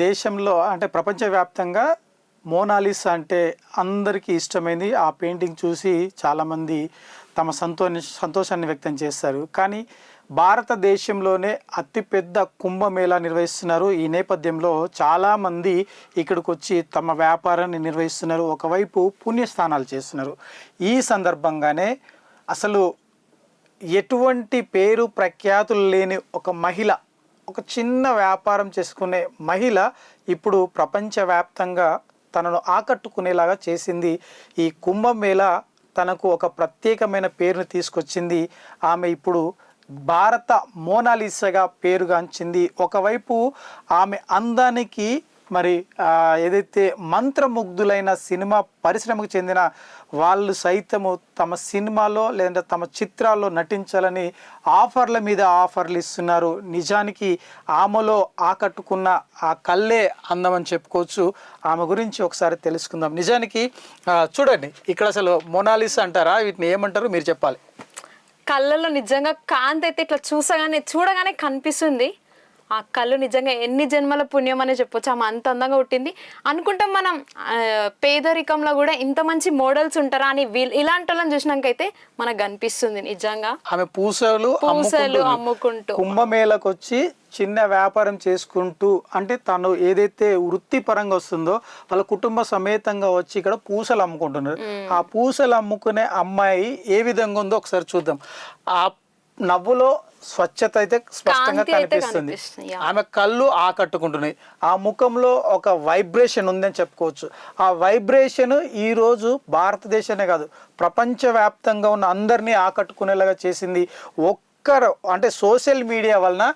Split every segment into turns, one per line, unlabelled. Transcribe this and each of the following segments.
దేశంలో అంటే ప్రపంచవ్యాప్తంగా మోనాలిసా అంటే అందరికీ ఇష్టమైంది. ఆ పెయింటింగ్ చూసి చాలామంది తమ సంతోషాన్ని వ్యక్తం చేస్తారు. కానీ భారతదేశంలోనే అతిపెద్ద కుంభమేళా నిర్వహిస్తున్నారు. ఈ నేపథ్యంలో చాలామంది ఇక్కడికి వచ్చి తమ వ్యాపారాన్ని నిర్వహిస్తున్నారు. ఒకవైపు పుణ్యస్థానాలు చేస్తున్నారు. ఈ సందర్భంగానే అసలు ఎటువంటి పేరు ప్రఖ్యాతులు లేని ఒక మహిళ, ఒక చిన్న వ్యాపారం చేసుకునే మహిళ ఇప్పుడు ప్రపంచవ్యాప్తంగా తనను ఆకట్టుకునేలాగా చేసింది. ఈ కుంభమేళా తనకు ఒక ప్రత్యేకమైన పేరును తీసుకొచ్చింది. ఆమె ఇప్పుడు భారత మోనాలిసాగా పేరుగాంచింది. ఒకవైపు ఆమె అందానికి మరి ఏదైతే మంత్రముగ్ధులైన సినిమా పరిశ్రమకు చెందిన వాళ్ళు సైతము తమ సినిమాలో లేదంటే తమ చిత్రాల్లో నటించాలని ఆఫర్ల మీద ఆఫర్లు ఇస్తున్నారు. నిజానికి ఆమెలో ఆకట్టుకున్న ఆ కళ్ళే అందమని చెప్పుకోవచ్చు. ఆమె గురించి ఒకసారి తెలుసుకుందాం. నిజానికి చూడండి, ఇక్కడ అసలు మోనాలిసా అంటారా, వీటిని ఏమంటారు మీరు చెప్పాలి.
కళ్ళలో నిజంగా కాంతి అయితే ఇట్లా చూడగానే కనిపిస్తుంది. ఆ కళ్ళు నిజంగా ఎన్ని జన్మల పుణ్యం అనే చెప్పొచ్చు. ఆమె అంత అందంగా పుట్టింది. అనుకుంటాం మనం పేదరికంలో కూడా ఇంత మంచి మోడల్స్ ఉంటారా అని ఇలాంటి వాళ్ళని చూసినాకైతే మనకు కనిపిస్తుంది. నిజంగా
ఆమె పూసలు
అమ్ముకుంటూ
కుంభమేళకు వచ్చి చిన్న వ్యాపారం చేసుకుంటూ, అంటే తను ఏదైతే వృత్తిపరంగా వస్తుందో వాళ్ళ కుటుంబ సమేతంగా వచ్చి ఇక్కడ పూసలు అమ్ముకుంటున్నారు. ఆ పూసలు అమ్ముకునే అమ్మాయి ఏ విధంగా ఉందో ఒకసారి చూద్దాం. ఆ నవ్వులో స్వచ్ఛత అయితే స్పష్టంగా కనిపిస్తుంది. ఆమె కళ్ళు ఆకట్టుకుంటున్నాయి. ఆ ముఖంలో ఒక వైబ్రేషన్ ఉందని చెప్పుకోవచ్చు. ఆ వైబ్రేషన్ ఈరోజు భారతదేశానే కాదు ప్రపంచవ్యాప్తంగా ఉన్న అందరినీ ఆకట్టుకునేలాగా చేసింది. ఒక్కరు అంటే సోషల్ మీడియా వలన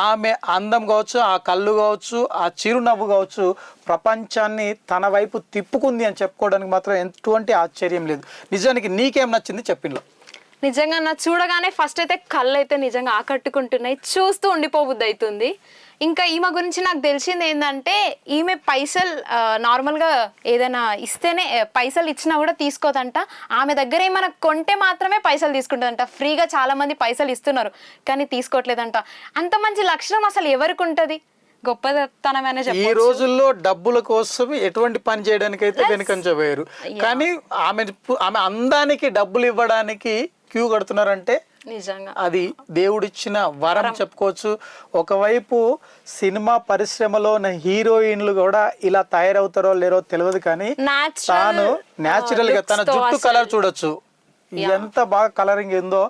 ఆమె అందం కావచ్చు, ఆ కళ్ళు కావచ్చు, ఆ చిరునవ్వు కావచ్చు ప్రపంచాన్ని తన వైపు తిప్పుకుంది అని చెప్పుకోవడానికి మాత్రం ఎటువంటి ఆశ్చర్యం లేదు. నిజానికి నీకేం నచ్చింది చెప్పిండ్లో?
నిజంగా నా చూడగానే ఫస్ట్ అయితే కళ్ళు అయితే నిజంగా ఆకట్టుకుంటున్నాయి. చూస్తూ ఉండిపోబుద్ది అవుతుంది. ఇంకా ఈమె గురించి నాకు తెలిసింది ఏంటంటే, ఈమె పైసలు నార్మల్గా ఏదైనా ఇస్తేనే పైసలు ఇచ్చినా కూడా తీసుకోదంట. ఆమె దగ్గర ఏమైనా కొంటే మాత్రమే పైసలు తీసుకుంటుందంట. ఫ్రీగా చాలామంది పైసలు ఇస్తున్నారు కానీ తీసుకోవట్లేదంట. అంత మంచి లక్షణం అసలు ఎవరికి ఉంటుంది? గొప్పతనమనే చెప్పాలి.
ఈ రోజుల్లో డబ్బుల కోసం ఎటువంటి పని చేయడానికి అయితే వెనుకంచబోయారు. కానీ ఆమె అందానికి డబ్బులు ఇవ్వడానికి క్యూ కడుతున్నారంటే
నిజంగా
అది దేవుడిచ్చిన వరం చెప్పుకోవచ్చు. ఒకవైపు సినిమా పరిశ్రమలో ఉన్న హీరోయిన్లు కూడా ఇలా తయారవుతారో లేరో తెలియదు, కానీ తాను న్యాచురల్ గా తన జుట్టు కలర్ చూడొచ్చు, ఎంత బాగా కలరింగ్ ఉందో,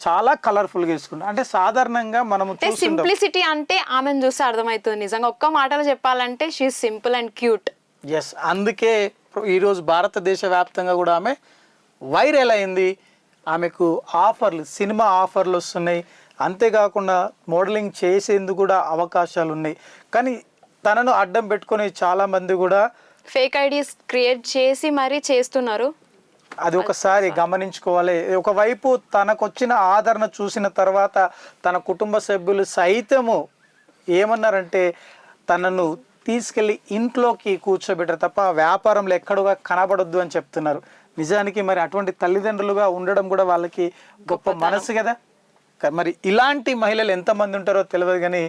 చాలా కలర్ఫుల్ గా వేసుకుంటాం. అంటే సాధారణంగా మనం
సింప్లిసిటీ అంటే ఆమెను చూస్తే అర్థమవుతుంది. నిజంగా ఒక్క మాటలో చెప్పాలంటే she simple and cute.
Yes, అందుకే ఈరోజు భారతదేశ వ్యాప్తంగా కూడా ఆమె వైరల్ అయింది. ఆమెకు ఆఫర్లు, సినిమా ఆఫర్లు వస్తున్నాయి. అంతేకాకుండా మోడలింగ్ చేసేందుకు కూడా అవకాశాలు ఉన్నాయి. కానీ తనను అడ్డం పెట్టుకుని చాలామంది కూడా
ఫేక్ ఐడీస్ క్రియేట్ చేసి మరీ చేస్తున్నారు.
అది ఒకసారి గమనించుకోవాలి. ఒకవైపు తనకు వచ్చిన ఆదరణ చూసిన తర్వాత తన కుటుంబ సభ్యులు సైతము ఏమన్నారంటే తనను తీసుకెళ్ళి ఇంట్లోకి కూర్చోబెట్టారు తప్ప వ్యాపారంలో ఎక్కడుగా కనబడొద్దు అని చెప్తున్నారు. నిజానికి మరి అటువంటి తల్లిదండ్రులుగా ఉండడం కూడా వాళ్ళకి గొప్ప మనసు కదా. మరి ఇలాంటి మహిళలు ఎంతమంది ఉంటారో తెలియదు, కానీ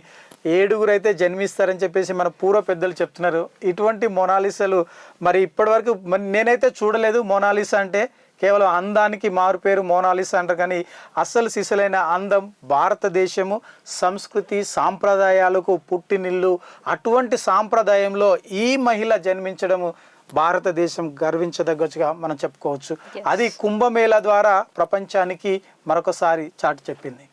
7 అయితే జన్మిస్తారని చెప్పేసి మన పూర్వ పెద్దలు చెప్తున్నారు. ఇటువంటి మోనాలిసాలు మరి ఇప్పటివరకు నేనైతే చూడలేదు. మోనాలిసా అంటే కేవలం అందానికి మారు పేరు మోనాలిసా అంటారు, కానీ అసలు సిసలైన అందం భారతదేశము సంస్కృతి సాంప్రదాయాలకు పుట్టినిల్లు. అటువంటి సాంప్రదాయంలో ఈ మహిళ జన్మించడము భారతదేశం గర్వించదగ్గట్టుగా మనం చెప్పుకోవచ్చు. అది కుంభమేళా ద్వారా ప్రపంచానికి మరొకసారి చాటి చెప్పింది.